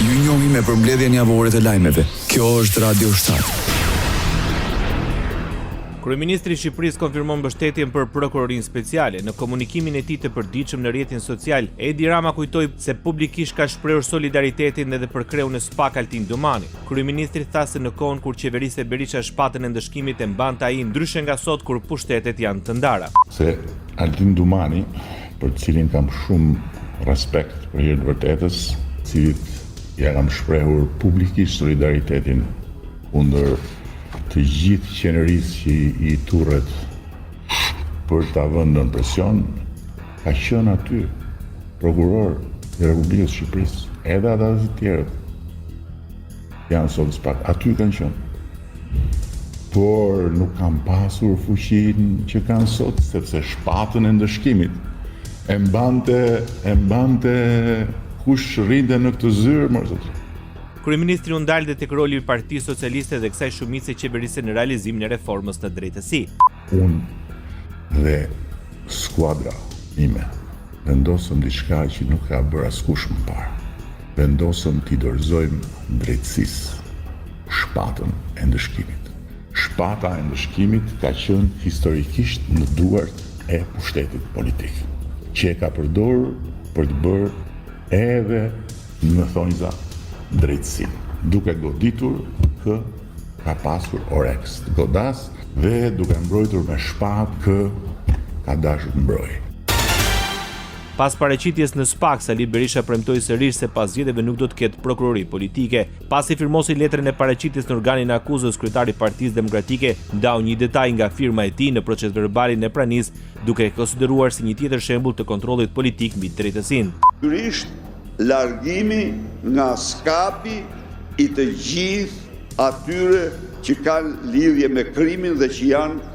Ju njohim me përmbledhjen javore të lajmeve. Kjo është Radio 7. Kryeministri i Shqipërisë konfirmon mbështetjen për prokurorinë speciale. Në komunikimin e tij të përditshëm në rrjetin social, Edi Rama kujtoi se publikisht ka shprehur solidaritetin edhe për kreun e SPAK Altin Domani. Kryeministri tha se në kohën kur qeverisë e Berisha shpatën e ndëshkimit e mbante ai, ndryshe nga sot kur pushtetet janë të ndara. Se Altin Domani, për cilin kam shumë respekt për hir të vërtetës, cilit ja kam shprehur publikisht solidaritetin kundër të gjithë qeverisë që i turret për ta vënë në presion, ka qenë aty prokuror i Republikës Shqipërisë, edhe ata të tjerët janë sot SPAK, aty kanë qenë. Por nuk kanë pasur fuqinë që kanë sot, sepse shpatën e ndëshkimit e mbante kush rrinte në këtë zyrë, më zot. Kryeministri u ndalë tek roli i Partisë Socialiste dhe kësaj shumice qeverisë në realizimin e reformës në drejtësi. Unë dhe skuadra ime vendosëm diçka që nuk ka bërë askush më parë. Vendosëm t'i dorëzojmë drejtësisë shpatën e ndëshkimit. Shpata e ndëshkimit ka qenë historikisht në duart e pushtetit politik, që e ka përdorur për të bërë edhe në thonjza drejtësi, duke goditur kë ka pasur oreks të godas dhe duke mbrojtur me shpatë kë ka dashur të mbrojë. Pas paraqitjes në SPAK, Sali Berisha premtoi sërish se pas zgjedhjeve nuk do të ketë prokurori politike. Pasi firmosi letrën e paraqitjes në organin e akuzës, kryetari i Partisë Demokratike ndau një detaj nga firma e tij në procesverbalin e pranisë, duke e konsideruar si një tjetër shembull të kontrollit politik mbi drejtësinë. Largimi nga skapi i të gjithë atyre që kanë lidhje me krimin dhe që janë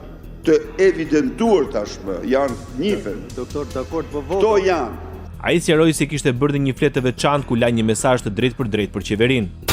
të evidentuar tashmë, janë njihen. Kto janë? Ai sqaroi se kishte bërë një fletë të veçantë ku la një mesazh të drejtë për qeverinë.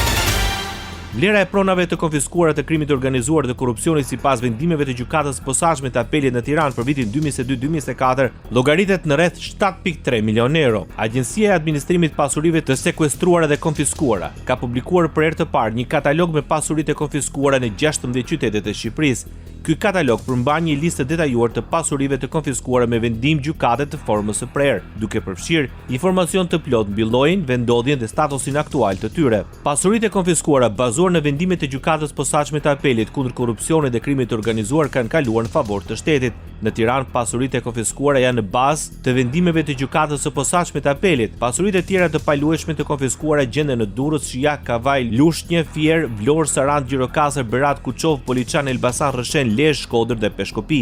Vlera e pronave të konfiskuara të krimit të organizuar dhe korrupsionit sipas vendimeve të gjykatës posaçme të apelit në Tiranë për vitin 2022-2024 llogaritet në rreth 7.3 milion euro. Agjencia e Administrimit të Pasurive të Sekuestruara dhe Konfiskuara ka publikuar për herë të parë një katalog me pasuritë e konfiskuara në 16 qytete të Shqipërisë. Ky katalog përmban një listë detajuar të pasurive të konfiskuara me vendim gjykate të formës së prerë, duke përfshirë informacion të plot mbi llojin, vendodhjen dhe statusin aktual të tyre. Pasuritë e konfiskuara bazuar në vendimet e gjykatës posaçme të apelit kundër korrupsionit dhe krimit të organizuar kanë kaluar në favor të shtetit. Në Tiranë, pasuritë e konfiskuara janë në bazë të vendimeve të gjykatës së posaçme të apelit. Pasuritë e tjera të paluajshme të konfiskuara gjenden në Durrës, Shijak, Kavaj, Lushnjë, Fier, Vlorë, Sarand, Gjirokastër, Berat, Kuçov, Poliçan, Elbasan, Rrëshen, Lezhë, Shkodër dhe Peshkopi.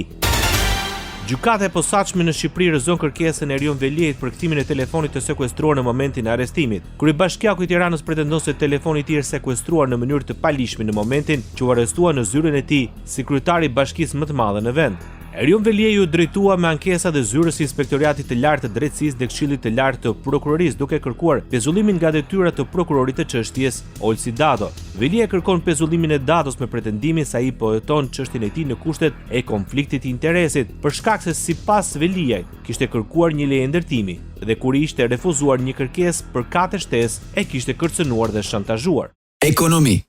Gjykata e posaçme në Shqipëri rrezon kërkesën e Erion Veliait për kthimin e telefonit të sekuestruar në momentin e arrestimit. Kryebashkiaku i Tiranës pretendon se telefoni i tij është sekuestruar në mënyrë të palishme në momentin që u arrestua në zyrën e tij si kryetari i bashkisë më të madhe në vend. Erion Veliait u drejtua me ankesa dhe zyrës së Inspektoratit të Lartë të Drejtësisë dhe Këshillit të Lartë të Prokurorisë duke kërkuar pezullimin nga detyrat të prokurorit të çështjes Olsi Dado. Veliait kërkon pezullimin e Dados me pretendimin se ai po heton çështjen e tij në kushtet e konfliktit të interesit, për shkak se sipas Veliait kishte kërkuar një leje ndërtimi dhe kur i ishte refuzuar një kërkesë për katë shtesë e kishte kërcënuar dhe shantazhuar. Ekonomi.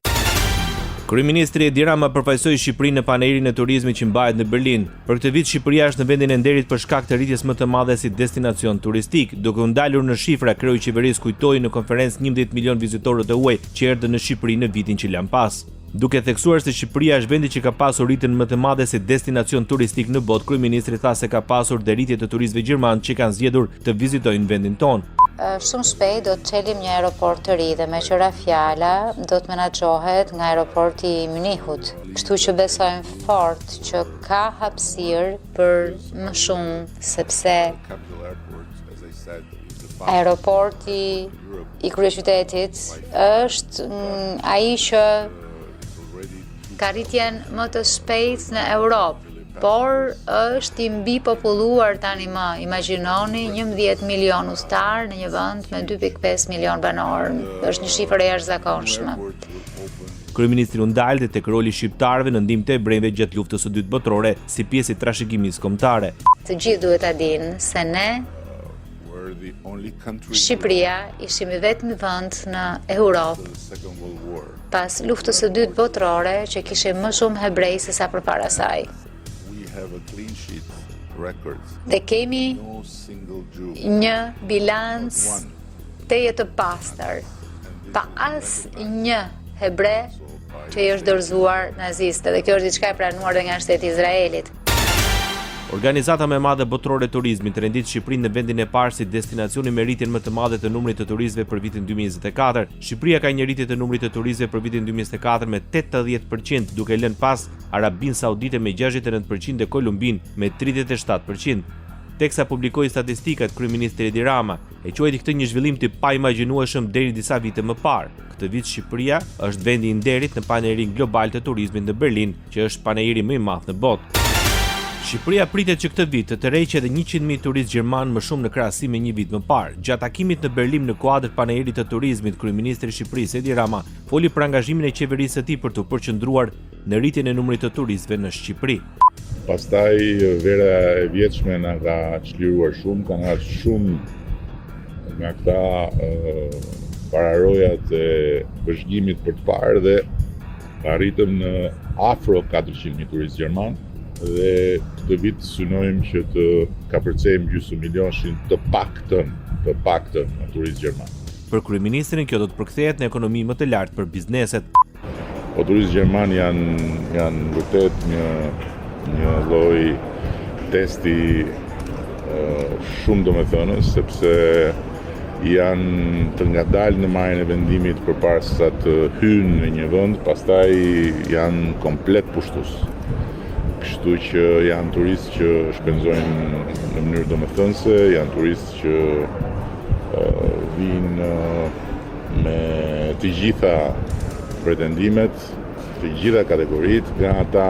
Kryeministri Edi Rama përfaqësoi Shqipërinë në panairin e turizmit që mbahet në Berlin. Për këtë vit Shqipëria është në vendin e nderit për shkak të rritjes më të madhe si destinacion turistik. Duke u ndalur në shifra, kreu i qeverisë kujtoi në konferencë 11 milion vizitorë të huaj që erdhën në Shqipëri në vitin që lan pas. Duke theksuar se Shqipëria është vendi që ka pasur rritjen më të madhe si destinacion turistik në botë, kryeministri tha se ka pasur dhe rritje të turistëve gjerman që kanë zgjedhur të vizitojnë vendin tonë. Shumë shpejt do të çelim një aeroport të ri dhe me qëra fjala do të menaxhohet nga aeroporti i Munichut. Kështu që besojmë fort që ka hapësirë për më shumë, sepse aeroporti i kryeqytetit është ai që ka rritjen më të shpejtë në Europë. Por është i mbi populluar tani më. Imagjinoni 11 milion ustar në një vend me 2.5 milion banor. Është një shifër e jashtëzakonshme. Kryeministri u ndalë tek roli i shqiptarëve në ndihmë të ebrejve gjatë luftës së dytë botërore si pjesë e trashëgimisë kombëtare. Të gjithë duhet ta dinë se ne Shqipëria ishim i vetmi vend në Europë pas luftës së dytë botërore që kishte më shumë hebrej se sa përpara saj. Dhe kemi një bilanc teje të pastër, pa as një hebre që i është dorëzuar naziste, dhe kjo është diçka e pranuar dhe nga shteti i Izraelit. Organizata më e madhe botërore e turizmit rendit Shqipërinë në vendin e parë si destinacioni me rritjen më të madhe të numrit të turistëve për vitin 2024. Shqipëria ka një rritje të numrit të turistëve për vitin 2024 me 80%, duke lënë pas Arabinë Saudite me 69% dhe Kolumbinë me 37%. Teksa publikoi statistikat, kryeministri Edi Rama e quajti këtë një zhvillim të paimagjinueshëm deri disa vite më parë. Këtë vit Shqipëria është vendi i nderit në panairin global të turizmit në Berlin, që është panairi më i madh në botë. Shqipëria pritet që këtë vit të tërheqë edhe 100.000 turistë gjerman më shumë në krahasim me një vit më parë. Gjatë takimit në Berlin në kuadër panairit të turizmit, kryeministri i Shqipërisë Edi Rama foli për angazhimin e qeverisë së tij për të përqendruar në rritjen e numrit të turistëve në Shqipëri. Pastaj vera e vjetshme na ka çliruar shumë, kanë ardhur shumë nga këta pararojat e vëzhgimit për të parë dhe arritëm në afro 400.000 turistë gjerman. Dhe këtë vit synojmë që të kapërcejmë gjysmë milionshin të paktën në turistë gjerman. Për kryeministrin kjo do të përkthehet në ekonomi më të lartë për bizneset. Po turistë gjerman janë vërtet një lloj testi shumë domethënës, sepse janë të ngadalë në marrjen e vendimit përpara se të hyjnë në një vend, pastaj janë komplet pushtues. Kështu që janë turistë që shpenzojnë në mënyrë domethënëse, janë turistë që vinë me të gjitha pretendimet, të gjitha kategoritë, nga ata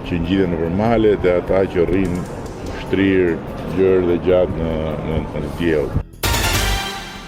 që ngjiten nëpër male dhe ata që rrinë shtrirë, gjerë dhe gjatë në diell.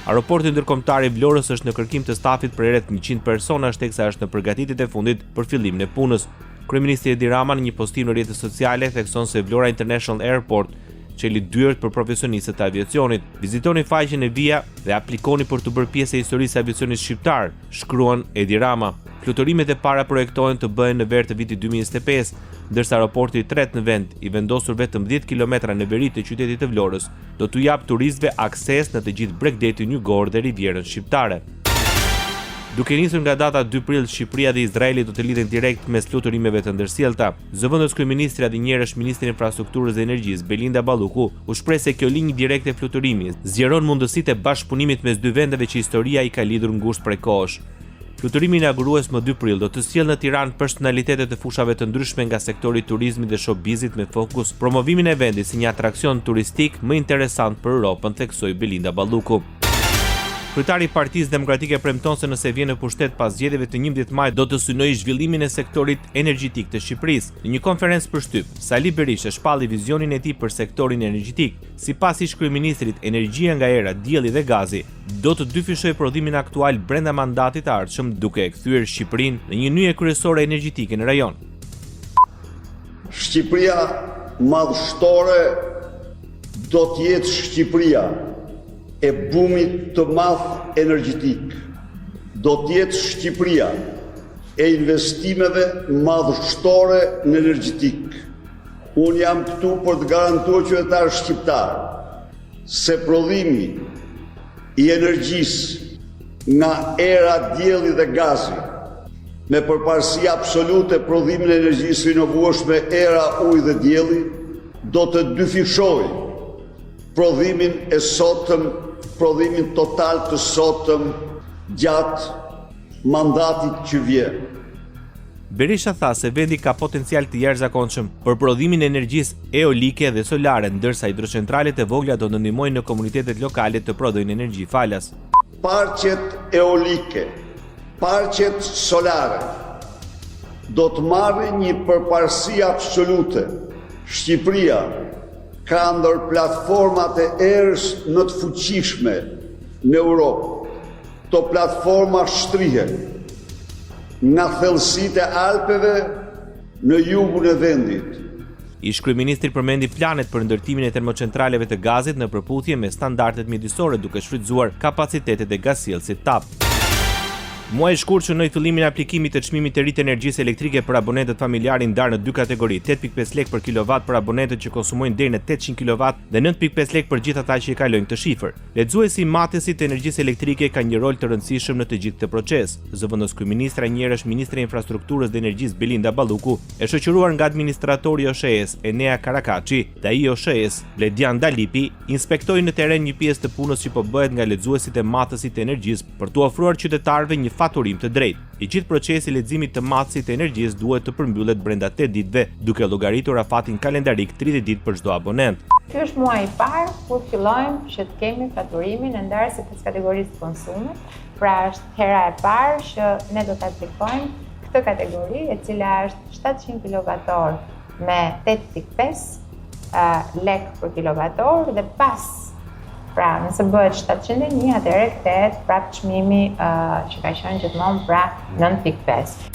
Aeroporti ndërkombëtar i Vlorës është në kërkim të stafit për rreth 100 personash, teksa është në përgatitjet e fundit për fillimin e punës. Kryeministri Edi Rama në një postim në rrjetet sociale thekson se Vlora International Airport çeli dyert për profesionistët e aviacionit. Vizitoni faqen e VIA dhe aplikoni për të bërë pjesë e historisë së aviacionit shqiptar, shkruan Edi Rama. Fluturimimet e para projektohen të bëhen në ver të vitit 2025, ndërsa aeroporti i tretë në vend, i vendosur vetëm 10 kilometra në veri të qytetit të Vlorës, do t'u jap turistëve akses në të gjithë bregdetin jugor dhe rivjerën shqiptare. Duke nisur nga data 2 prill, Shqipëria dhe Izraeli do të lidhen direkt mes fluturimeve të ndërsjellta. Zëvendës kryeministri dhe njëherësh ministri i infrastrukturës dhe energjisë Belinda Balluku u shpreh se kjo linjë direkte fluturimi zgjeron mundësitë e bashkëpunimit mes dy vendeve që historia i ka lidhur ngushtë prej kohësh. Fluturimi inaugurues më 2 prill do të sjellë në Tiranë personalitete të fushave të ndryshme nga sektori i turizmit dhe showbizit me fokus promovimin e vendit si një atraksion turistik më interesant për Europën, theksoi Belinda Balluku. Kryetari i Partisë Demokratike premton se nëse vjen në pushtet pas zgjedhjeve të 11 maj do të synojë zhvillimin e sektorit energjetik të Shqipërisë. Në një konferencë për shtyp, Sali Berisha shpalli vizionin e tij për sektorin energjetik. Sipas ish kryeministrit, energjia nga era, dielli dhe gazi do të dyfishojë prodhimin aktual brenda mandatit të ardhshëm, duke e kthyer Shqipërinë në një nyje kryesore energjetike në rajon. Shqipëria madhështore do të jetë Shqipëria e bumit të madh energjetik, do të jetë Shqipëria e investimeve madhështore në energjetik. Unë jam këtu për të garantuar qytetarët shqiptar se prodhimi i energjisë nga era dielli dhe gazi, me përparësi absolute prodhimin e energjisë rinovueshme era ujë dhe dielli, do të dyfishojë prodhimin e sotëm, prodhimin total të sotëm gjatë mandatit që vjen. Berisha tha se vendi ka potencial të jashtëzakonshëm për prodhimin e energjisë eolike dhe solare, ndërsa hidrocentralet e vogla do të ndihmojnë në komunitetet lokale të prodhojnë energji falas. Parqet eolike, parqet solare do të marrin një përparësi absolute. Shqipëria ka ndër platformat e erës më të fuqishme në Europë. Këto platforma shtrihen nga thellësitë e Alpeve në jugun e vendit, Ish-kryeministri përmendi planet për ndërtimin e termocentraleve të gazit në përputhje me standardet mjedisore duke shfrytzuar kapacitetet e gazsjellësit TAP. Muaj i shkurtër shënoi fillimin e aplikimit të çmimit të ri të energjisë elektrike për abonentët familjarë ndarë në dy kategori, 8.5 lekë për kilovat për abonentët që konsumojnë deri në 800 kW dhe 9.5 lekë për gjithë ata që i kalojnë këtë shifër. Lexuesi i matësit të energjisë elektrike ka një rol të rëndësishëm në të gjithë këtë proces. Zëvendës kryeministra e njëherësh ministre e infrastrukturës dhe energjisë Belinda Balluku, e shoqëruar nga administratori i OSHE-s Enea Karakaçi dhe ai i OSHE-s Bledian Dalipi, inspektojnë në terren një pjesë të punës që po bëhet nga lexuesit e matësit të energjisë për t'u ofruar qytetarëve një faturim të drejtë. I gjithë procesi i leximit të matësit të energjisë duhet të përmbyllet brenda 8 ditëve, duke llogaritur afatin kalendarik 30 ditë për çdo abonent. Ky është muaji i parë kur fillojmë që të kemi faturimin e ndarë sipas kategorisë të konsumit. Pra është hera e parë që ne do të aplikojmë këtë kategori, e cila është 700 kWh me 8.5 lekë për kWh dhe pas. Pra, nëse bëhet 701, atëherë kthehet prapë çmimi që ka qenë gjithmonë pra 9.5.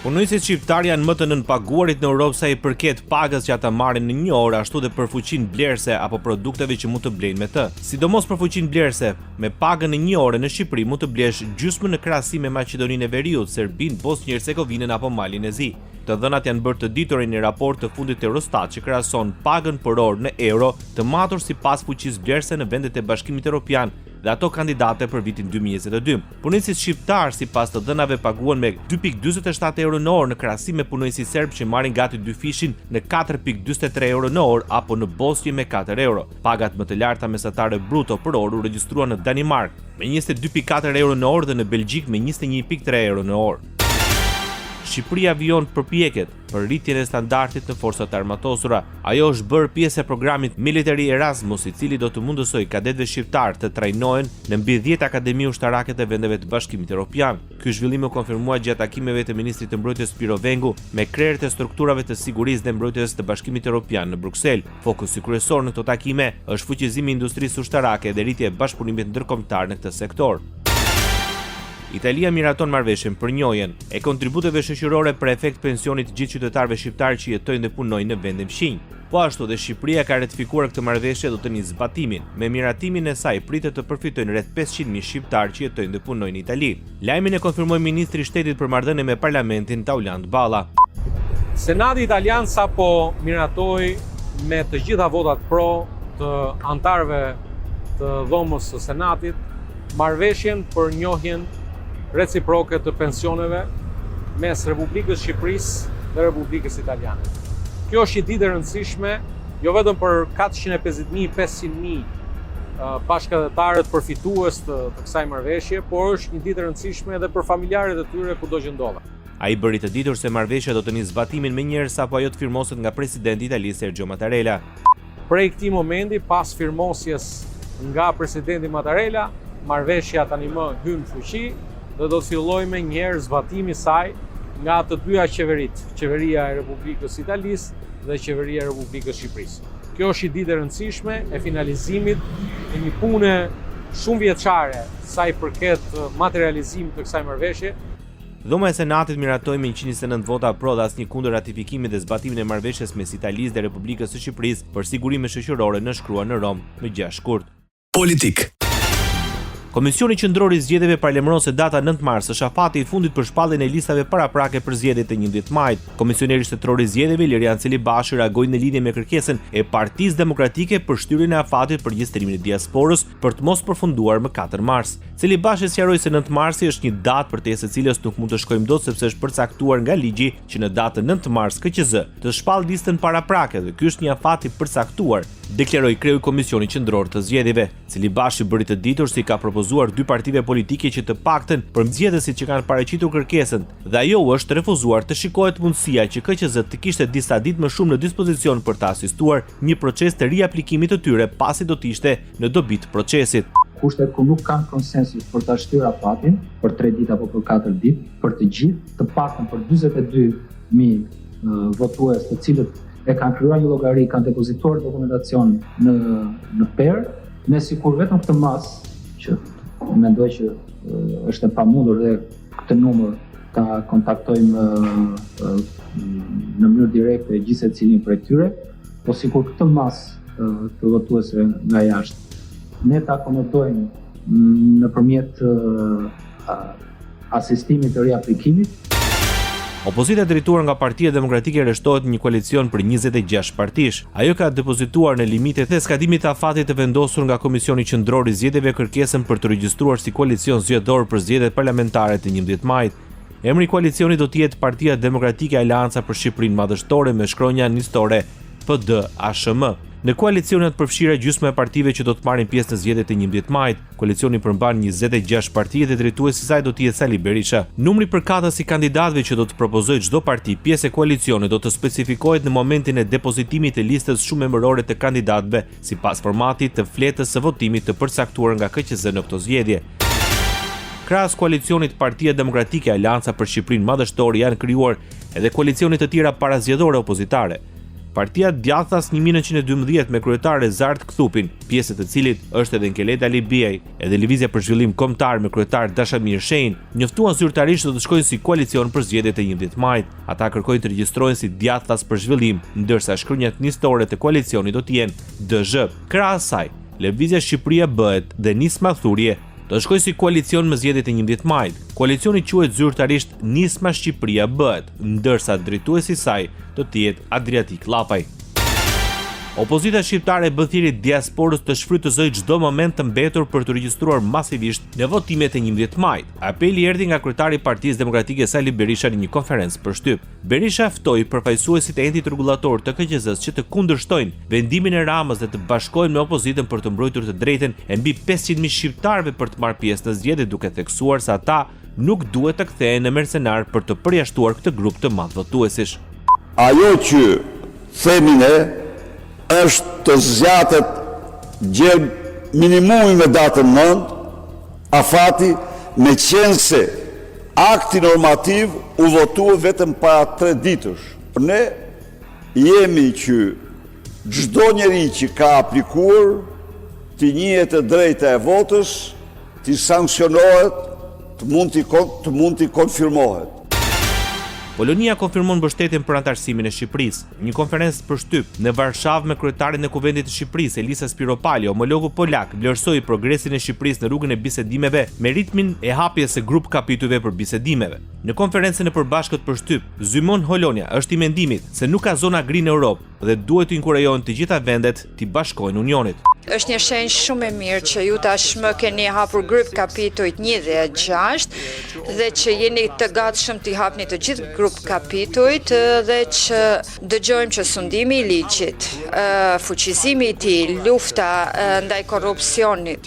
Punojësit shqiptar janë më të nënpaguarit në Europë sa i përket pagës që ata marrin në një orë, ashtu dhe për fuqinë blerëse apo produkteve që mund të blejnë me të. Sidomos për fuqinë blerëse, me pagën në një orë në Shqipëri mund të blesh gjysmën në krahasim me Maqedoninë e Veriut, Serbinë, Bosnjë Hercegovinën apo Malin e Zi. Të dhënat janë bërë të ditur në një raport të fundit të Eurostat që krahason pagën për orë në euro të matur sipas fuqisë blerëse në vendet e Bashkimit Evropian dhe ato kandidate për vitin 2022. Punojësit shqiptar sipas të dhënave paguan me 2.47 euro në orë në krahasim me punojësit serb që marrin gati dy fishin në 4.43 euro në orë apo në Bosnjë me 4 euro. Pagat më të larta mesatare bruto për orë u regjistruan në Danimarkë me 22.4 euro në orë dhe në Belgjik me 21.3 euro në orë. Shqipëria vijon përpjekjet për rritjen e standardit në forcat armatosura. Ajo është bërë pjesë e programit Military Erasmus, i cili do të mundësoj kadetëve shqiptar të trajnohen në mbi 10 akademi ushtarake të vendeve të Bashkimit Evropian. Ky zhvillim u konfirmua gjatë takimeve të ministrit të mbrojtjes Piro Vengu me krerët e strukturave të sigurisë dhe mbrojtjes të Bashkimit Evropian në Bruksel. Fokusi kryesor në këto takime është fuqizimi i industrisë ushtarake dhe rritja e bashkëpunimit ndërkombëtar në këtë sektor. Italia miraton marrëveshjen për njohjen e kontributeve shoqërore për efekt pensionit të gjithë qytetarëve shqiptar që jetojnë dhe punojnë në vendin fqinj. Po ashtu dhe Shqipëria ka ratifikuar këtë marrëveshje do të nisë zbatimin. Me miratimin e saj pritet të përfitojnë rreth 500.000 shqiptar që jetojnë dhe punojnë në Itali. Lajmin e konfirmoi ministri i shtetit për marrëdhënie me parlamentin Tauland Balla. Senati italian sapo miratoi me të gjitha votat pro të antarëve të dhomës së Senatit marrëveshjen për njohjen reciproke të pensioneve mes Republikës Shqipërisë dhe Republikës Italiane. Kjo është një ditë e rëndësishme, jo vetëm për 450.000-500.000 bashkëdhetarët përfitues të kësaj marrëveshje, por është një ditë e rëndësishme edhe për familjarët e tyre kudo që ndodhen. Ai bëri të ditur se marrëveshja do të nisë zbatimin menjëherë sapo ajo të firmoset nga presidenti i Italisë Sergio Mattarella. Prej këtij momenti, pas firmosjes nga presidenti Mattarella, marrëveshja tani më hyn në fuqi dhe do të fillojë me njëherë zbatimi i saj nga të dyja qeveritë, qeveria e Republikës Italisë dhe qeveria e Republikës Shqipërisë. Kjo është një ditë e rëndësishme e finalizimit të një pune shumë vjeçare sa i përket materializimit të kësaj marrëveshje. Dhoma e Senatit miratoi me 129 vota pro dhe asnjë kundër ratifikimit dhe zbatimin e marrëveshjes mes Italisë dhe Republikës së Shqipërisë për sigurime shoqërore nënshkruar në Rom më 6 shkurt. Politik. Komisioni Qendror i Zgjedhjeve paralajmëron se data 9 mars është afati i fundit për shpalljen e listave paraprake për zgjedhjet e 11 majit. Komisioneri shtetëror i zgjedhjeve Lirian Celibashi reagoi në lidhje me kërkesën e Partisë Demokratike për shtyrjen e afatit për regjistrimin e diasporës për të mos përfunduar më 4 mars. Celibashi sqaroi se 9 marsi është një datë përtesë së cilës nuk mund të shkojmë dot sepse është përcaktuar nga ligji që në datën 9 mars KQZ të shpall listën paraprake dhe ky është një afat i përcaktuar, deklaroi kreu i Komisionit Qendror të Zgjedhjeve. Celibashi bëri të ditur se i ka propozuar dy partive politike që të paktën për zgjedhësit që kanë paraqitur kërkesën dhe ajo është refuzuar të shikohet mundësia që KQZ të kishte disa ditë më shumë në dispozicion për të asistuar një proces të riaplikimit të tyre pasi do të ishte në dobi të procesit. Kushtet ku nuk kanë konsensus për ta shtyrë afatin për 3 ditë apo për 4 ditë, për të gjithë, të paktën për 42.000 votues të cilët e kanë krijuar një llogari, kanë depozituar dokumentacion në PER, ne sikur vetëm këtë mas që mendoj që është e pamundur dhe këtë numër ta kontaktojmë në mënyrë direkte gjithë secilin prej tyre, po sikur këtë masë të votuesve nga jashtë ne ta akomodojmë nëpërmjet asistimit të riaplikimit. Opozita drejtuar nga Partia Demokratike rreshtohet një koalicion për 26 partish. Ajo ka depozituar në limitet e skatimit të afatit të vendosur nga Komisioni Qendror i Zgjedhjeve kërkesën për të regjistruar si koalicion zgjedhor për zgjedhjet parlamentare të 11 majit. Emri i koalicionit do të jetë Partia Demokratike Aleanca për Shqipërinë Madhështore me shkronja nisore PD-ASHM. Në koalicionet përfshira gjysma e partive që do të marrin pjesë në zgjedhjet e 11 majit. Koalicioni përmban 26 parti dhe drejtuesi i saj do të jetë Sali Berisha. Numri përkatës i kandidatëve që do të propozojë çdo parti pjesë e koalicionit do të specifikohet në momentin e depozitimit të listës shumë emërore të kandidatëve, sipas formatit të fletës së votimit të përcaktuar nga KQZ në këto zgjedhje. Krahas koalicionit Partia Demokratike Aleanca për Shqipërinë Madhështore janë krijuar edhe koalicione të tjera parazgjedhore opozitare. Partia Djathtas 1912 me kryetar Rezart Kthupin, pjesë të cilit është edhe Nkeleta Libiej, edhe Lëvizja për Zhvillim Kombëtar me kryetar Dashamir Shein, njoftuan zyrtarisht do të shkojnë si koalicion për zgjedhjet e 11 majit. Ata kërkojnë të regjistrohen si Djathtas për Zhvillim, ndërsa shkronjat nisore të koalicionit do të jenë DZH. Krahas saj, Lëvizja Shqipëria Bëhet dhe Nisma Thurje do të shkojnë si koalicion më zgjedhjet e 11 majit. Koalicioni quhet zyrtarisht Nisma Shqipëria Bëhet, ndërsa drejtuesi i saj do të jetë Adriatik Llapaj. Opozita shqiptare bë thirrje diasporës të shfrytëzojë çdo moment të mbetur për të regjistruar masivisht në votimet e 11 majit. Apeli erdhi nga kryetari i Partisë Demokratike Sali Berisha në një konferencë për shtyp. Berisha ftoi përfaqësuesit e endit rregullator të KQZ-s që të kundërshtojnë vendimin e Ramës dhe të bashkohen me opozitën për të mbrojtur të drejtën e mbi 500.000 shqiptarëve për të marrë pjesë në zgjedhje, duke theksuar se ata nuk duhet të kthehen në mercenar për të përjashtuar këtë grup të madh votuesish. Ajo që themi ne është të zgjatet gjelë minimumi me datën 9, afati me qenë se akti normativ u votua vetëm para 3 ditësh. Ne jemi që çdo njeri që ka aplikuar të njihet e drejta e votës, të sankcionohet, të mund t'i konfirmohet. Polonia konfirmon mbështetjen për antarësimin e Shqipërisë. Një konferencë për shtyp në Varshavë me kryetarin e Kuvendit të Shqipërisë, Elisa Spiropali, homologu polak, vlerësoi progresin e Shqipërisë në rrugën e bisedimeve me ritmin e hapjes së grup kapitujve për bisedimeve. Në konferencën e përbashkët për shtyp, Zymon Holonia është i mendimit se nuk ka zona gri në Europë dhe duhet të inkurajohen të gjitha vendet të bashkohen Unionit. Është një shenjë shumë e mirë që ju tashmë keni hapur grup kapitujt 1 dhe 6 dhe që jeni të gatshëm të hapni të gjithë grup kapitujt dhe që dëgjojmë që sundimi i ligjit, fuqizimi i tij, lufta ndaj korrupsionit,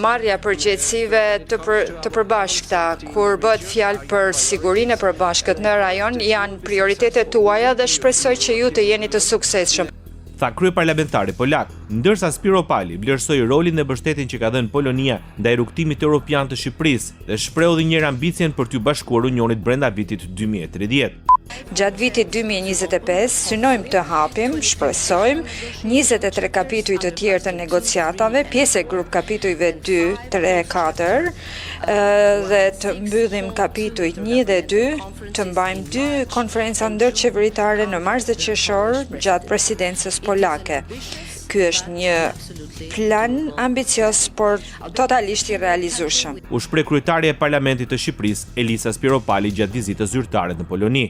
marrja përgjegjësive të përbashkëta, kur bëhet fjalë për sigurinë e përbashkët në rajon, janë prioritetet tuaja dhe shpresoj që ju të jeni të suksesshëm. Tha kryeparlamentari polak, ndërsa Spiropali vlerësoi rolin dhe mbështetjen që ka dhënë Polonia ndaj rrugtimit evropian të Shqipërisë dhe shprehu edhe një ambicien për t'u bashkuar Unionit brenda vitit 2030. Gjatë vitit 2025 synojmë të hapim, shpresojmë, 23 kapituj të tjerë të negociatave, pjesë e grup kapitujve 2, 3, 4 dhe të mbyllim kapitujt 1 dhe 2, të mbajmë 2 konferenca ndërqeveritare në mars dhe qershor gjatë presidencës polake. Ky është një plan ambicios, por totalisht i realizueshëm. U shpreh kryetaria e Parlamentit të Shqipërisë, Elisa Spiropali, gjatë vizitës zyrtare në Poloni.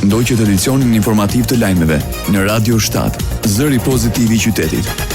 Ndoqët edicionin informativ të lajmeve në Radio 7, zëri pozitiv i qytetit.